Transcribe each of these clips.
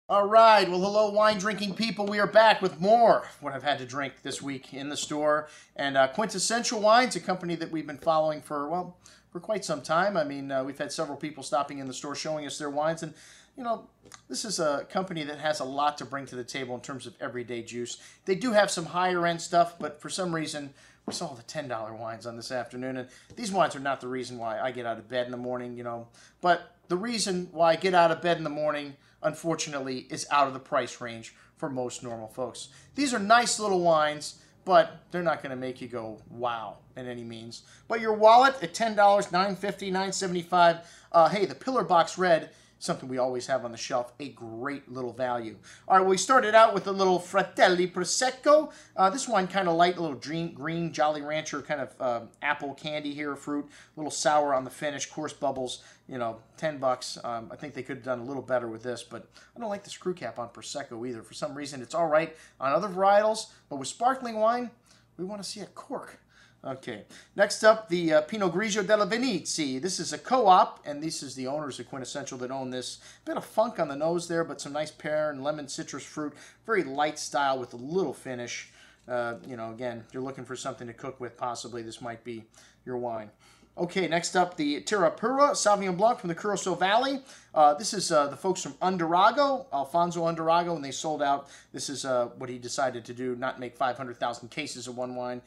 All right, well, hello, wine-drinking people. We are back with more of what I've had to drink this week in the store. And Quintessential Wine's a company that we've been following for, well, for quite some time. I mean, we've had several people stopping in the store showing us their wines. And, you know, this is a company that has a lot to bring to the table in terms of everyday juice. They do have some higher-end stuff, but for some reason, we saw the $10 wines on this afternoon. And these wines are not the reason why I get out of bed in the morning, you know. But the reason why I get out of bed in the morning, unfortunately, is out of the price range for most normal folks. These are nice little wines, but they're not going to make you go, wow, in any means. But your wallet at $10, $9.50, $9.75. Hey, the Pillar Box Red, something we always have on the shelf, a great little value. All right, well, we started out with a little Fratelli Prosecco. This wine kind of light, a little green Jolly Rancher kind of apple candy here, fruit, a little sour on the finish, coarse bubbles, you know, $10. I think they could have done a little better with this, but I don't like the screw cap on Prosecco either. For some reason, it's all right on other varietals, but with sparkling wine, we want to see a cork. Okay, next up, the Pinot Grigio della Venezia. This is a co-op, and this is the owners of Quintessential that own this. Bit of funk on the nose there, but some nice pear and lemon citrus fruit. Very light style with a little finish. You know, again, if you're looking for something to cook with, possibly this might be your wine. Okay, next up, the Terroir Sauvignon Blanc from the Curacao Valley. This is the folks from Undurago, Alfonso Undurago, and they sold out. This is what he decided to do, not make 500,000 cases of one wine,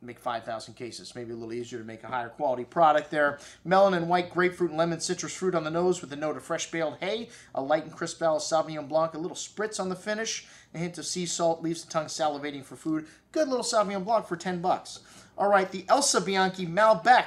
make 5,000 cases. Maybe a little easier to make a higher quality product there. Melon and white grapefruit and lemon citrus fruit on the nose with a note of fresh baled hay. A light and crisp ballast Sauvignon Blanc. A little spritz on the finish. A hint of sea salt leaves the tongue salivating for food. Good little Sauvignon Blanc for $10. All right, the Elsa Bianchi Malbec.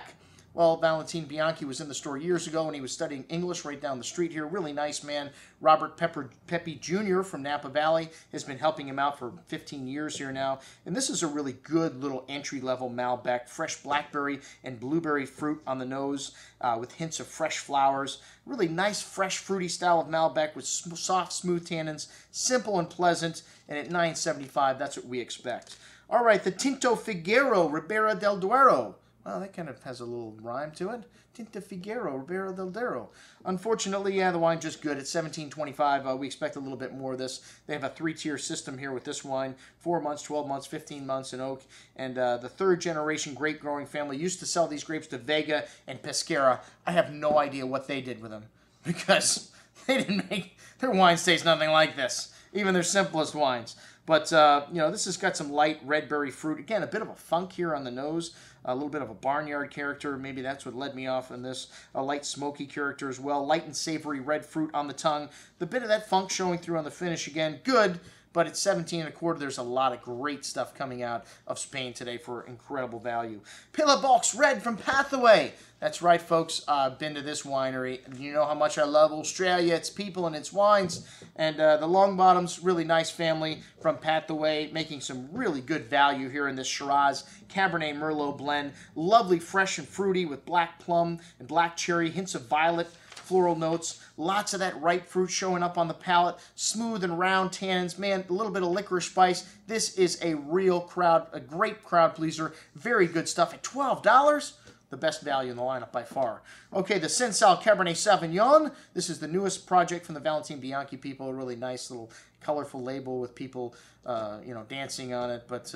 Well, Valentin Bianchi was in the store years ago and he was studying English right down the street here. Really nice man. Robert Pepe Jr. from Napa Valley has been helping him out for 15 years here now. And this is a really good little entry-level Malbec. Fresh blackberry and blueberry fruit on the nose with hints of fresh flowers. Really nice, fresh, fruity style of Malbec with soft, smooth tannins. Simple and pleasant. And at $9.75, that's what we expect. All right, the Tinto Figueroa Ribera del Duero. Well, that kind of has a little rhyme to it. Tinto Figueroa, Ribera del Duero. Unfortunately, yeah, the wine's just good. It's $17.25. We expect a little bit more of this. They have a three-tier system here with this wine. 4 months, 12 months, 15 months in oak. And the third-generation grape-growing family used to sell these grapes to Vega and Pesquera. I have no idea what they did with them because they didn't make... Their wines taste nothing like this, even their simplest wines. But, you know, this has got some light red berry fruit. Again, a bit of a funk here on the nose. A little bit of a barnyard character. Maybe that's what led me off in this. A light smoky character as well. Light and savory red fruit on the tongue. The bit of that funk showing through on the finish again. Good, but at $17.25, there's a lot of great stuff coming out of Spain today for incredible value. Pillar Box Red from Pathaway. That's right, folks. I've been to this winery. You know how much I love Australia, its people, and its wines. And the Longbottoms, really nice family from Pathaway, making some really good value here in this Shiraz Cabernet Merlot blend. Lovely, fresh, and fruity with black plum and black cherry, hints of violet, floral notes, lots of that ripe fruit showing up on the palate, smooth and round tannins, man, a little bit of licorice spice. This is a real crowd, a great crowd pleaser, very good stuff at $12. The best value in the lineup by far. Okay, the Sensal Cabernet Sauvignon. This is the newest project from the Valentin Bianchi people. A really nice little colorful label with people, you know, dancing on it. But,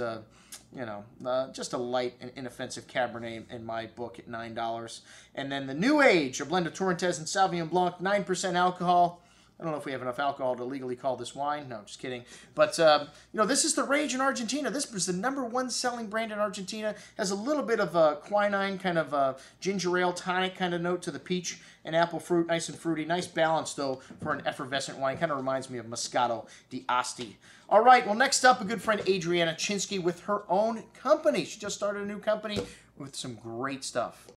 you know, just a light and inoffensive Cabernet in my book at $9. And then the New Age, a blend of Torrentes and Sauvignon Blanc, 9% alcohol. I don't know if we have enough alcohol to legally call this wine. No, just kidding. But, you know, this is the rage in Argentina. This was the #1 selling brand in Argentina. Has a little bit of a quinine, kind of a ginger ale tonic kind of note to the peach and apple fruit. Nice and fruity. Nice balance, though, for an effervescent wine. Kind of reminds me of Moscato d'Asti. All right, well, next up, a good friend, Adriana Chinsky, with her own company. She just started a new company with some great stuff.